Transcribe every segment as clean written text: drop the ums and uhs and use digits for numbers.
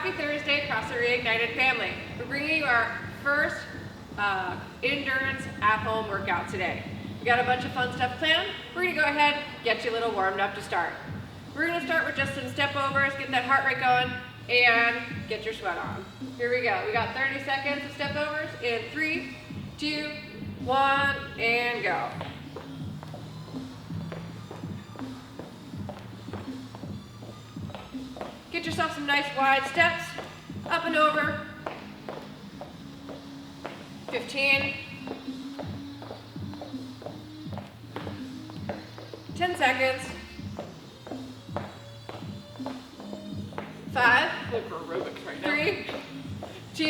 Happy Thursday, CrossFit Reignited family. We're bringing you our first endurance at-home workout today. We got a bunch of fun stuff planned. We're gonna go ahead, get you a little warmed up to start. We're gonna start with just some step overs, get that heart rate going, and get your sweat on. Here we go. We got 30 seconds of step overs in 3, 2, 1, and go. Get yourself some nice wide steps, up and over. 15. 10 seconds. 5. 3, 2,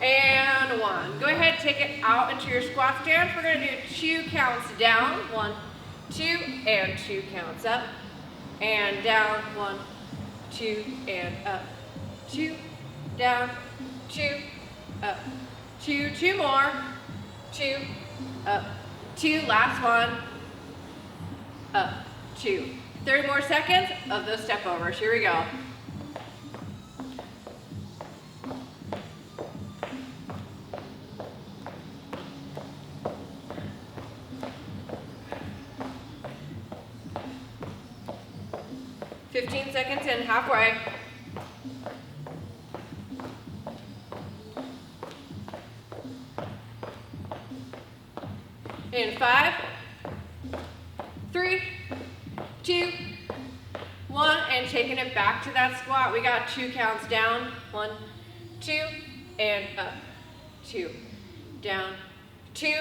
and 1. Go ahead, take it out into your squat stance. We're going to do 2 counts down. 1, 2, and 2 counts up. And down. 1, 2, and up. 2, down, 2, up. 2, 2 more. 2, up. 2, last one. Up. 2. 30 more seconds of those step overs. Here we go. $15 seconds in, halfway. In 5, 3, 2, 1, and taking it back to that squat. We got 2 counts down. 1, 2, and up. 2, down, 2,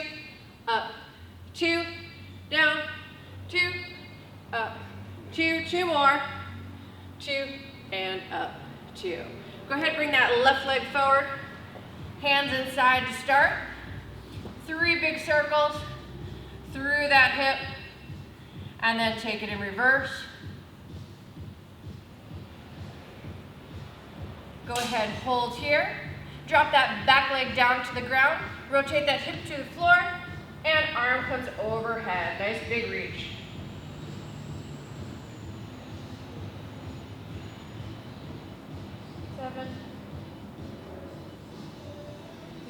up, 2, down, 2, up, 2, 2 more. 2, and up, 2. Go ahead, bring that left leg forward. Hands inside to start. 3 big circles through that hip, and then take it in reverse. Go ahead, hold here. Drop that back leg down to the ground. Rotate that hip to the floor, and arm comes overhead. Nice big reach. 7.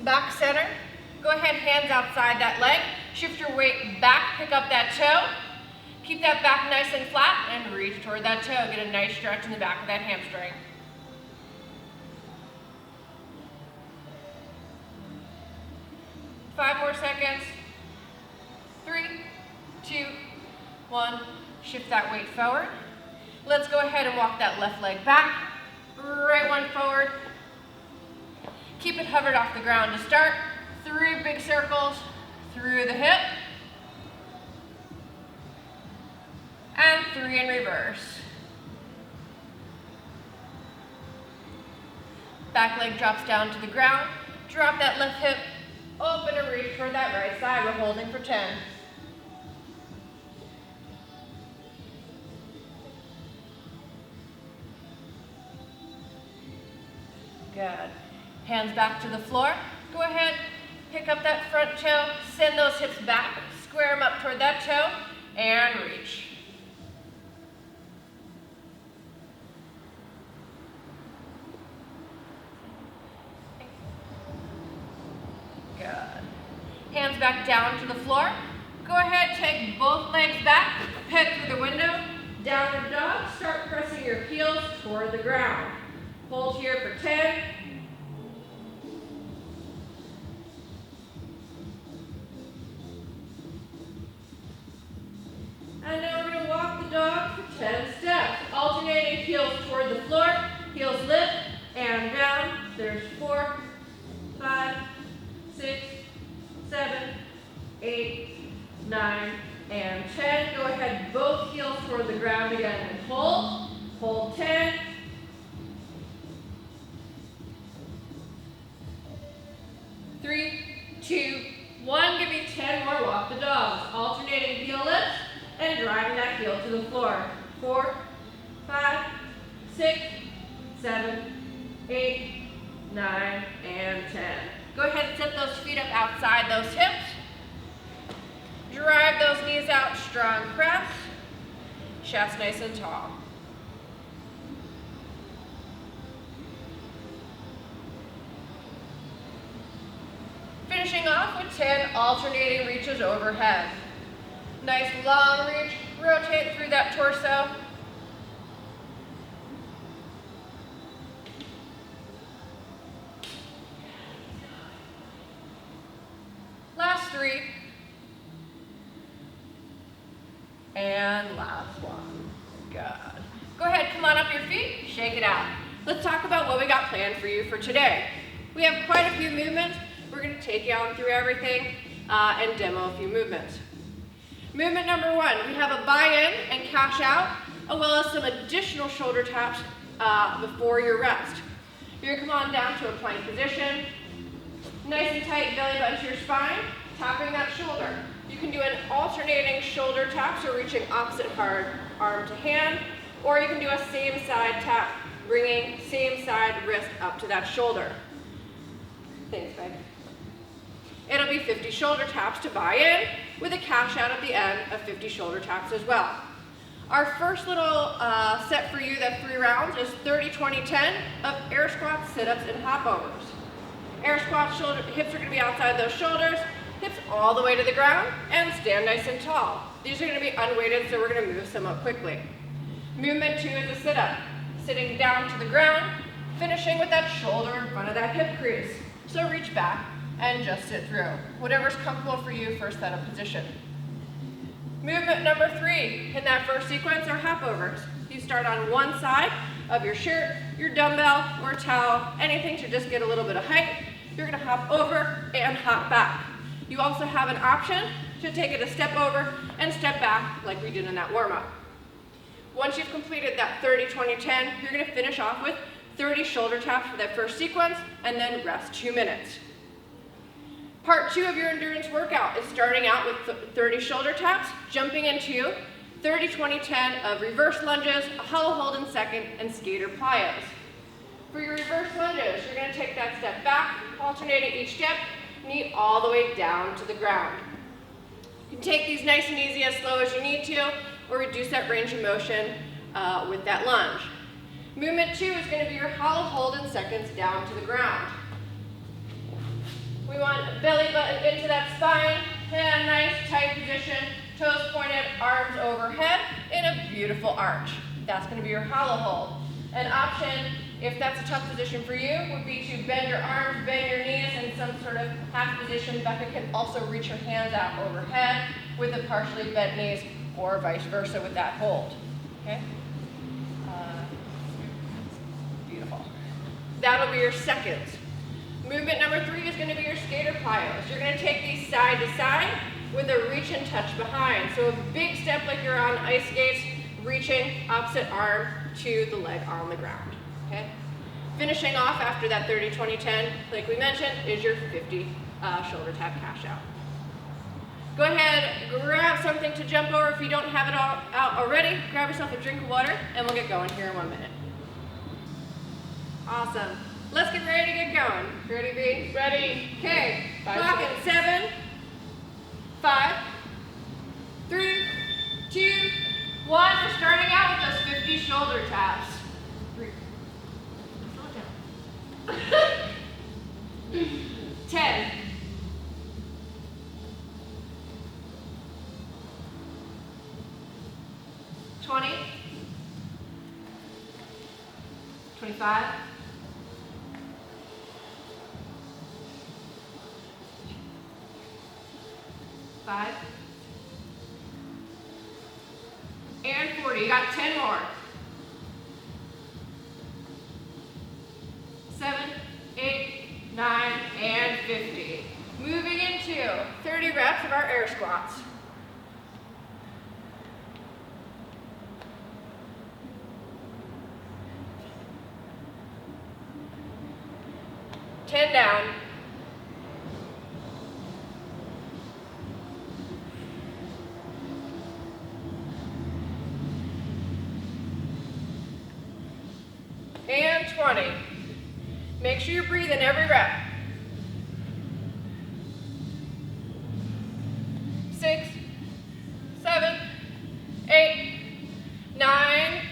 Back center. Go ahead, hands outside that leg. Shift your weight back, pick up that toe. Keep that back nice and flat and reach toward that toe. Get a nice stretch in the back of that hamstring. Five more seconds. 3, 2, 1. Shift that weight forward. Let's go ahead and walk that left leg back. Right one forward. Keep it hovered off the ground to start. 3 big circles through the hip. And 3 in reverse. Back leg drops down to the ground. Drop that left hip. Open and reach toward that right side. We're holding for 10. Good. Hands back to the floor. Go ahead, pick up that front toe, send those hips back, square them up toward that toe, and reach. Good. Hands back down to the floor. Go ahead, take both legs back, head through the window, downward dog. Start pressing your heels toward the ground. Hold here for 10. And now we're going to walk the dog for 10 steps. Alternating heels toward the floor, heels lift, and down. There's 4, 5, 6, 7, 8, 9, and 10. Go ahead, both heels toward the ground again and hold. Hold 10. 3, 2, 1. Give me 10 more. Walk the dogs. Alternating heel lifts and driving that heel to the floor. 4, 5, 6, 7, 8, 9, and 10. Go ahead and set those feet up outside those hips. Drive those knees out, strong press. Chest nice and tall. 10 alternating reaches overhead. Nice long reach, rotate through that torso. Last 3. And last one. Good. Go ahead, come on up your feet, shake it out. Let's talk about what we got planned for you for today. We have quite a few movements. We're going to take you on through everything and demo a few movements. Movement number 1, we have a buy-in and cash out, as well as some additional shoulder taps before your rest. You're going to come on down to a plank position. Nice and tight belly button to your spine, tapping that shoulder. You can do an alternating shoulder tap, so reaching opposite hard arm to hand, or you can do a same side tap, bringing same side wrist up to that shoulder. Thanks, babe. It'll be 50 shoulder taps to buy in, with a cash out at the end of 50 shoulder taps as well. Our first little set for you, that 3 rounds, is 30, 20, 10 of air squats, sit-ups, and hop overs. Air squats, hips are going to be outside those shoulders, hips all the way to the ground, and stand nice and tall. These are going to be unweighted, so we're going to move some up quickly. Movement 2 is a sit-up, sitting down to the ground, finishing with that shoulder in front of that hip crease. So reach back and just sit through. Whatever's comfortable for you for setup position. Movement number 3 in that first sequence are hop overs. You start on one side of your shirt, your dumbbell, or towel, anything to just get a little bit of height. You're going to hop over and hop back. You also have an option to take it a step over and step back like we did in that warm-up. Once you've completed that 30, 20, 10, you're going to finish off with 30 shoulder taps for that first sequence, and then rest 2 minutes. Part 2 of your endurance workout is starting out with 30 shoulder taps, jumping into 30, 20, 10 of reverse lunges, a hollow hold in second, and skater plyos. For your reverse lunges, you're going to take that step back, alternating each step, knee all the way down to the ground. You can take these nice and easy, as slow as you need to, or reduce that range of motion with that lunge. Movement 2 is going to be your hollow hold in seconds down to the ground. We want belly button into that spine, and a nice tight position, toes pointed, arms overhead, in a beautiful arch. That's going to be your hollow hold. An option, if that's a tough position for you, would be to bend your arms, bend your knees in some sort of half position. Becca can also reach her hands out overhead with the partially bent knees, or vice versa with that hold. Okay? Beautiful. That'll be your seconds. Movement number 3 is going to be your skater plyos. You're going to take these side to side with a reach and touch behind. So a big step like you're on ice skates, reaching opposite arm to the leg on the ground. Okay? Finishing off after that 30, 20, 10, like we mentioned, is your 50 shoulder tap cash out. Go ahead, grab something to jump over. If you don't have it all out already, grab yourself a drink of water, and we'll get going here in 1 minute. Awesome. Let's get ready to get going. Ready, B? Ready. Okay. Clock in 7, 5, 3, 2, 1. We're starting out with those 50 shoulder taps. 3. Slow it down. 10. 20. 25. 5. And 40. You got 10 more. 7, 8, 9, and 50. Moving into 30 reps of our air squats. Ten down. And 20. Make sure you breathe in every rep. 6, 7, 8, 9,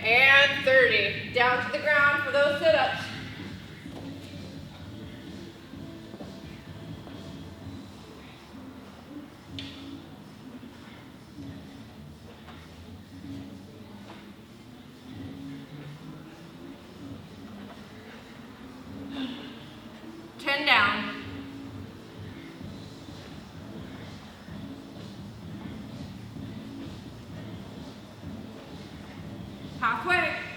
and 30. Down to the ground for those sit-ups. Halfway.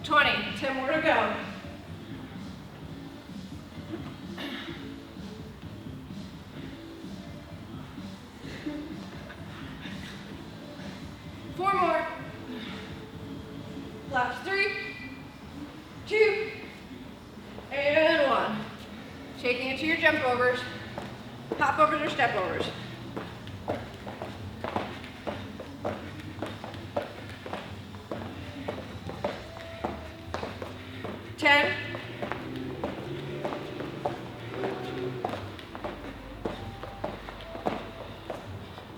20, 10 more to go. Four more. Last 3, 2, and 1. Shaking into your jump overs, hop overs or step overs. 10.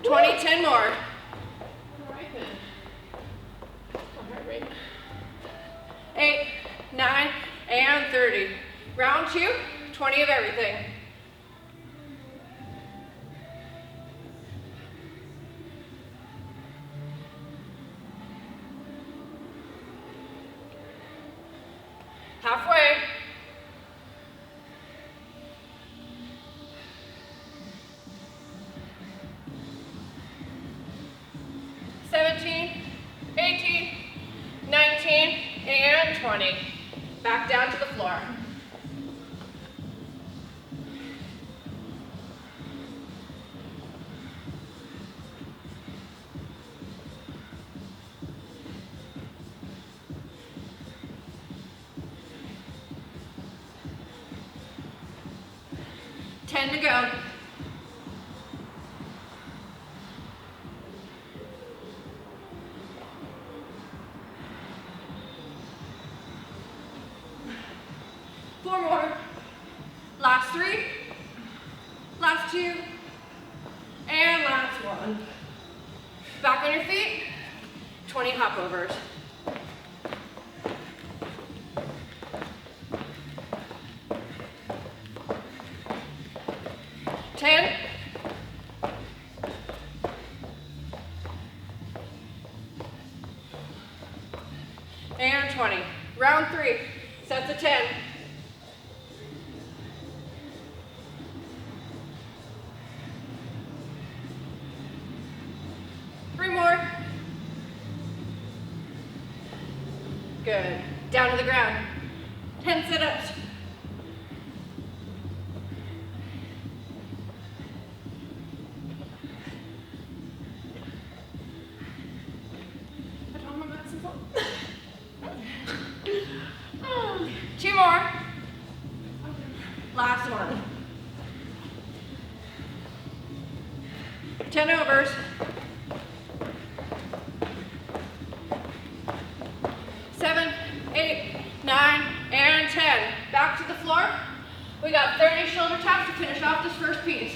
20, 10 more. All right then. All right. 8, 9, and 30. Round 2, 20 of everything. Halfway. 17, 18, 19, and 20. Back down to the floor. Ten to go. Four more. Last 3, last 2, and last 1. Back on your feet, 20 hop overs. 10. 20. Round 3, sets of 10. Three more. Good. Down to the ground. 10 sit-ups. Two more. Last one. 10 overs. 7, 8, 9, and 10. Back to the floor. We got 30 shoulder taps to finish off this first piece.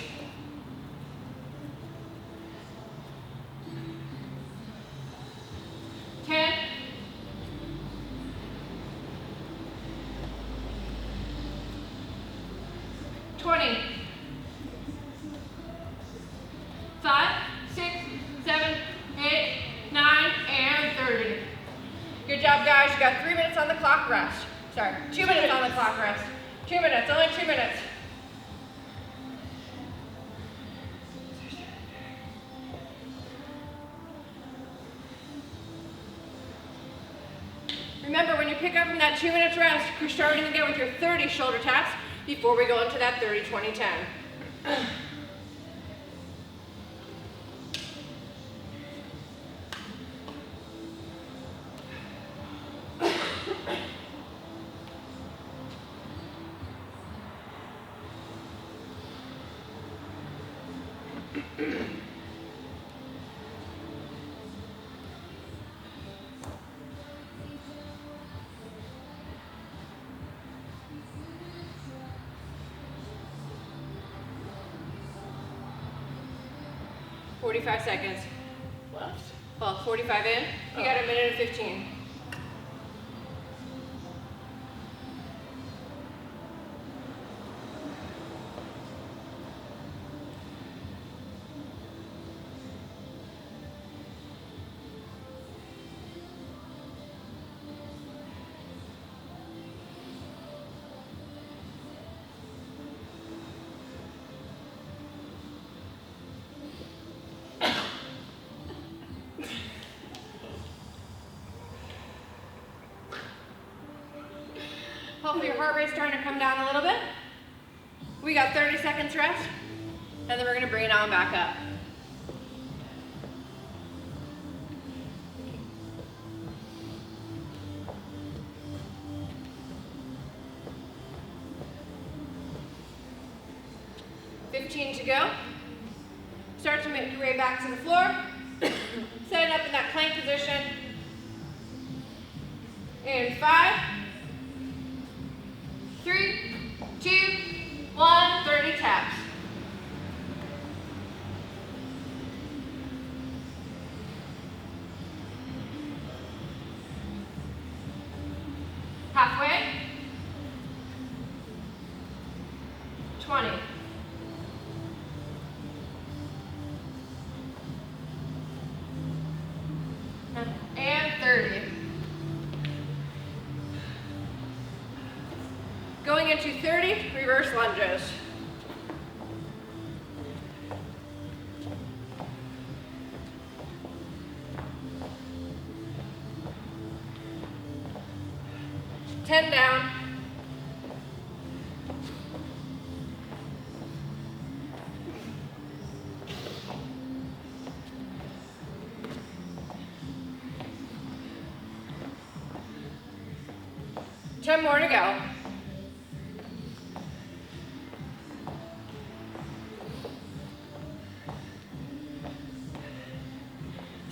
Good job, guys. You got 3 minutes on the clock rest. Sorry, 2 minutes on the clock rest. 2 minutes, only 2 minutes. Remember, when you pick up from that 2 minutes rest, you're starting again with your 30 shoulder taps before we go into that 30, 20, 10. 45 seconds. Left. Well, 45 in. You got a minute and 15. Hopefully your heart rate's starting to come down a little bit. We got 30 seconds rest, and then we're gonna bring it on back up. To go. Start to make your way back to the floor. Set it up in that plank position. In 5, 3, 2, 1, 30 taps. Halfway. 20. And 30. Going into 30 reverse lunges. Ten down. Ten more to go.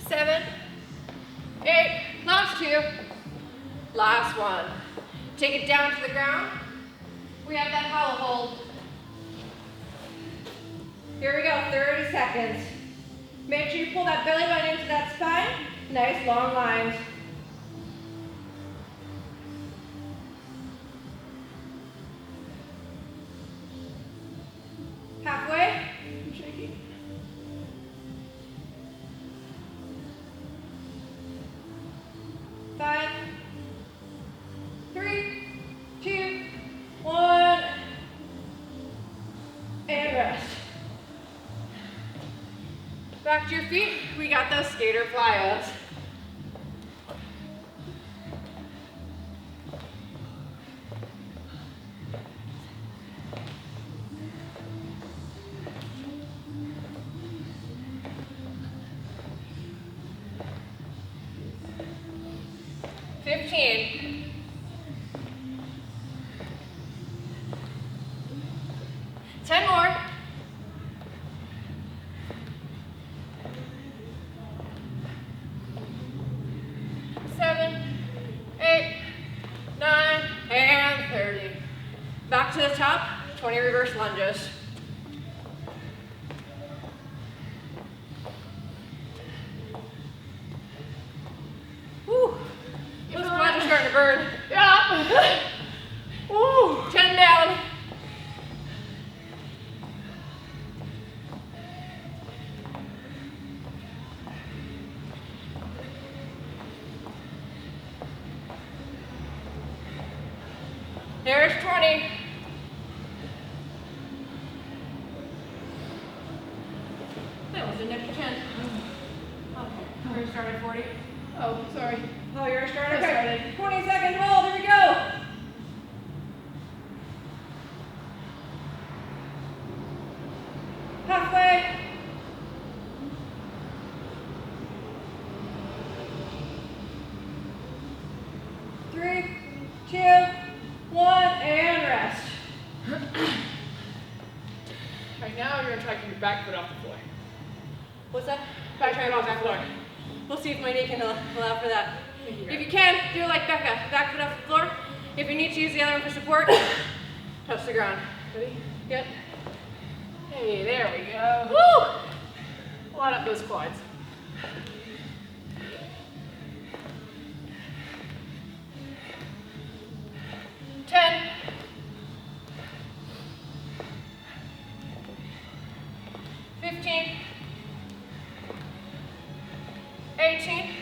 7, 8, last 2, last 1. Take it down to the ground. We have that hollow hold. Here we go, 30 seconds. Make sure you pull that belly button into that spine. Nice long lines. Halfway. I'm shaking. 5, 3, 2, 1, and rest. Back to your feet. We got those skater plyos. Back to the top, 20 reverse lunges. Woo, those quads are starting to burn. Yeah. Woo, 10 down. There's 20. That was an extra 10. Okay, we're gonna start at 40. Oh, sorry. Oh, you're starting? I started. 20 second hold, here we go. Halfway. Three, 2, 1, and rest. Right now, you're gonna try to keep your back foot off the floor. What's that? Back foot off the floor. We'll see if my knee can allow for that. Thank you. If you can, do it like Becca. Back foot off the floor. If you need to use the other one for support, touch the ground. Ready? Good. Hey, there we go. Woo! Line up those quads. Ten. 15. 18.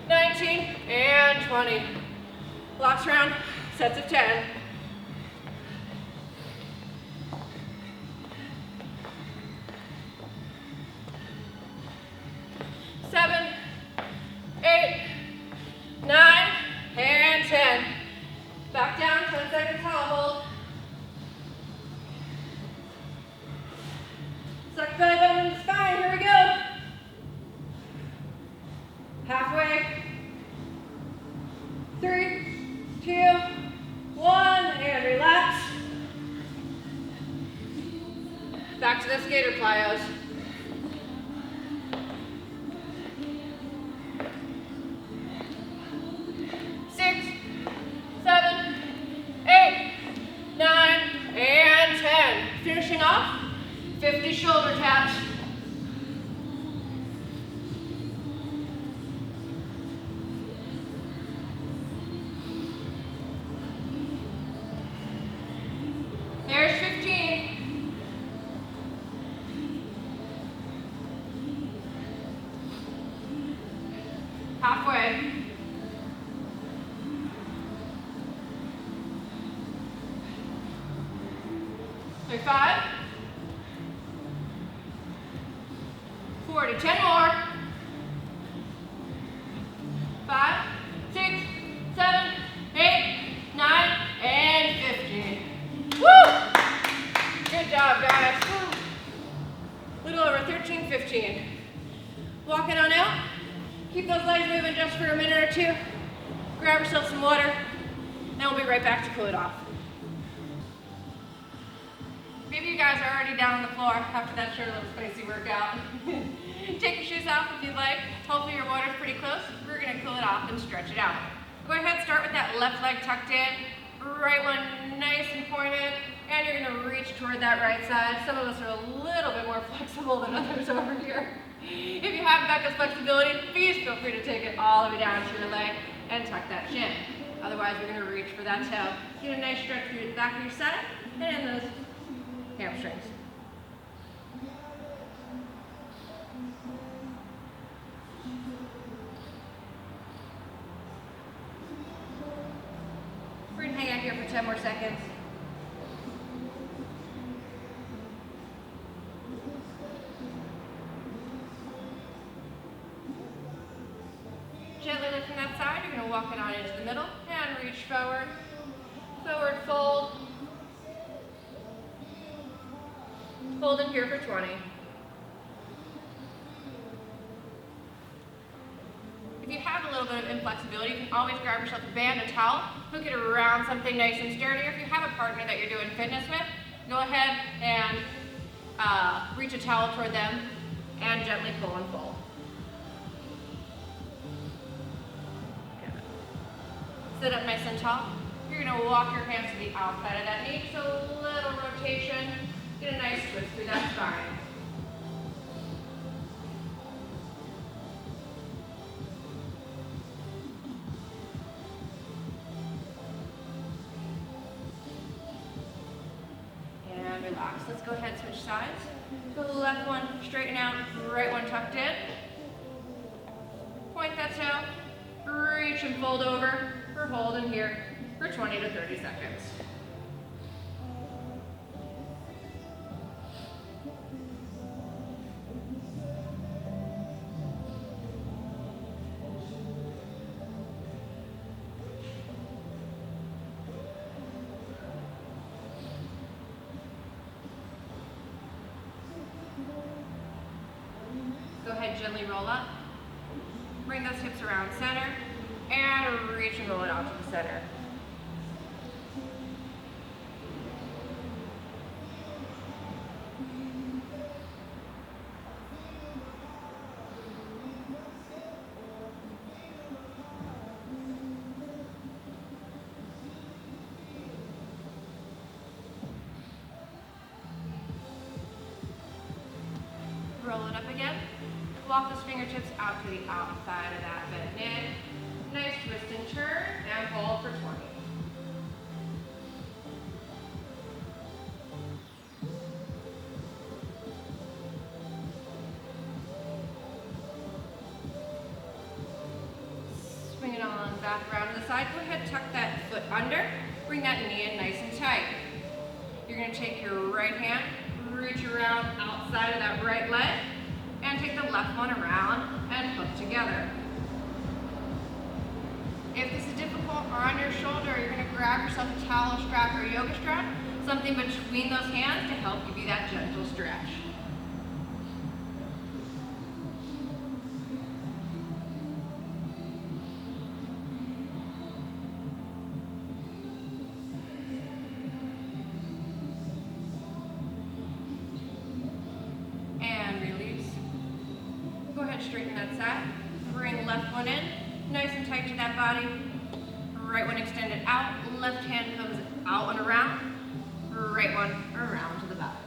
19. And 20. Last round, sets of 10. Seven, 8, 9, and 10. Back down, 10 seconds Back to the skater plyos. 6, 7, 8, 9, and 10. Finishing off, 50 shoulder taps. There's 15. Halfway. There's 5. 40. 10 more. 5, 6, 7, 8, 9, and 15. Woo! Good job, guys. Woo. Little over 13, 15. Walk it on out. Keep those legs moving just for a minute or two. Grab yourself some water, and we'll be right back to cool it off. Maybe you guys are already down on the floor after that short little spicy workout. Take your shoes off if you'd like. Hopefully your water's pretty close. We're gonna cool it off and stretch it out. Go ahead, start with that left leg tucked in, right one nice and pointed, and you're gonna reach toward that right side. Some of us are a little bit more flexible than others over here. If you have Becca's flexibility, please feel free to take it all the way down to your leg and tuck that shin. Otherwise, we're gonna reach for that toe. Get a nice stretch through the back of your side and in those hamstrings. We're gonna hang out here for 10 more seconds. Gently lifting that side, you're gonna walk it on into the middle and reach forward. Forward fold. Hold in here for 20. If you have a little bit of inflexibility, you can always grab yourself a band, a towel, hook it around something nice and sturdy. Or if you have a partner that you're doing fitness with, go ahead and reach a towel toward them and gently pull and fold. Sit up nice and tall. You're going to walk your hands to the outside of that knee. So a little rotation. Get a nice twist through that spine. And relax. Let's go ahead and switch sides. So the left one straighten out, right one tucked in. Point that toe, reach and fold over. We're holding here for 20 to 30 seconds. Go ahead, gently roll up. Bring those hips around center and reach and roll it out to the center. Roll it up again. Walk those fingertips out to the outside of that bent knee. Nice twist and turn, and hold for 20. Swing it on back around to the side. Go ahead, tuck that foot under. Bring that knee in nice and tight. You're going to take your right hand, reach around outside of that right leg, and take the left one around and hook together. If this is difficult on your shoulder, you're going to grab yourself a towel strap or a yoga strap, something between those hands to help give you that gentle stretch. left one in, nice and tight to that body. Right one extended out, left hand comes out and around. Right one around to the back.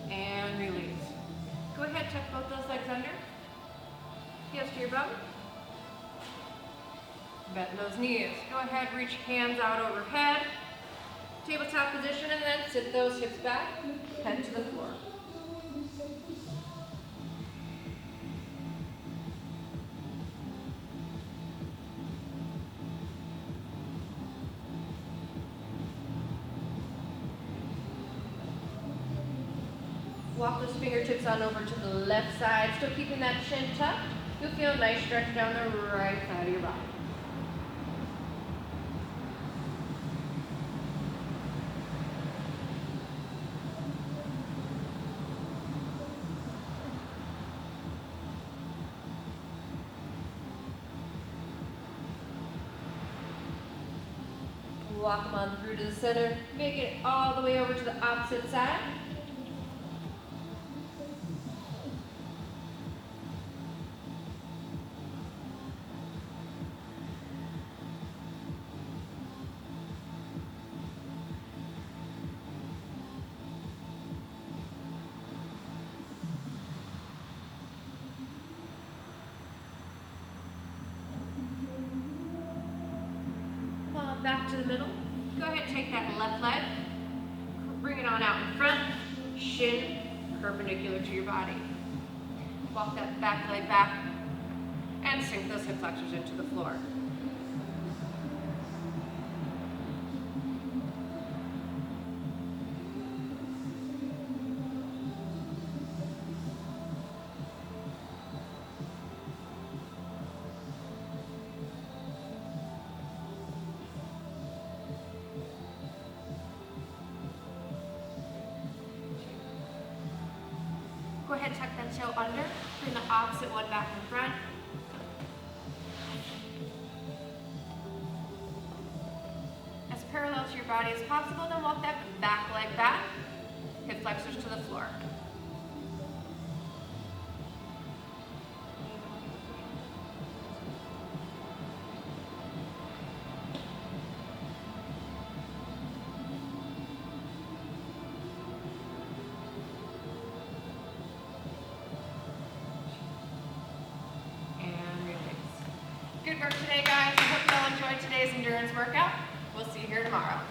And release. Go ahead, tuck both those legs under. Heels to your bum. Bend those knees. Go ahead, reach hands out overhead. Tabletop position, and then sit those hips back, head to the floor. Walk those fingertips on over to the left side, still keeping that chin tucked. You'll feel a nice stretch down the right side of your body. Walk them on through to the center, make it all the way over to the opposite side. Back to the middle. Go ahead, take that left leg, bring it on out in front, shin perpendicular to your body. Walk that back leg back and sink those hip flexors into the floor. Go ahead, tuck that toe under, bring the opposite one back in front. As parallel to your body as possible, then walk that back leg back, hip flexors to the floor. Good work today, guys. I hope you all enjoyed today's endurance workout. We'll see you here tomorrow.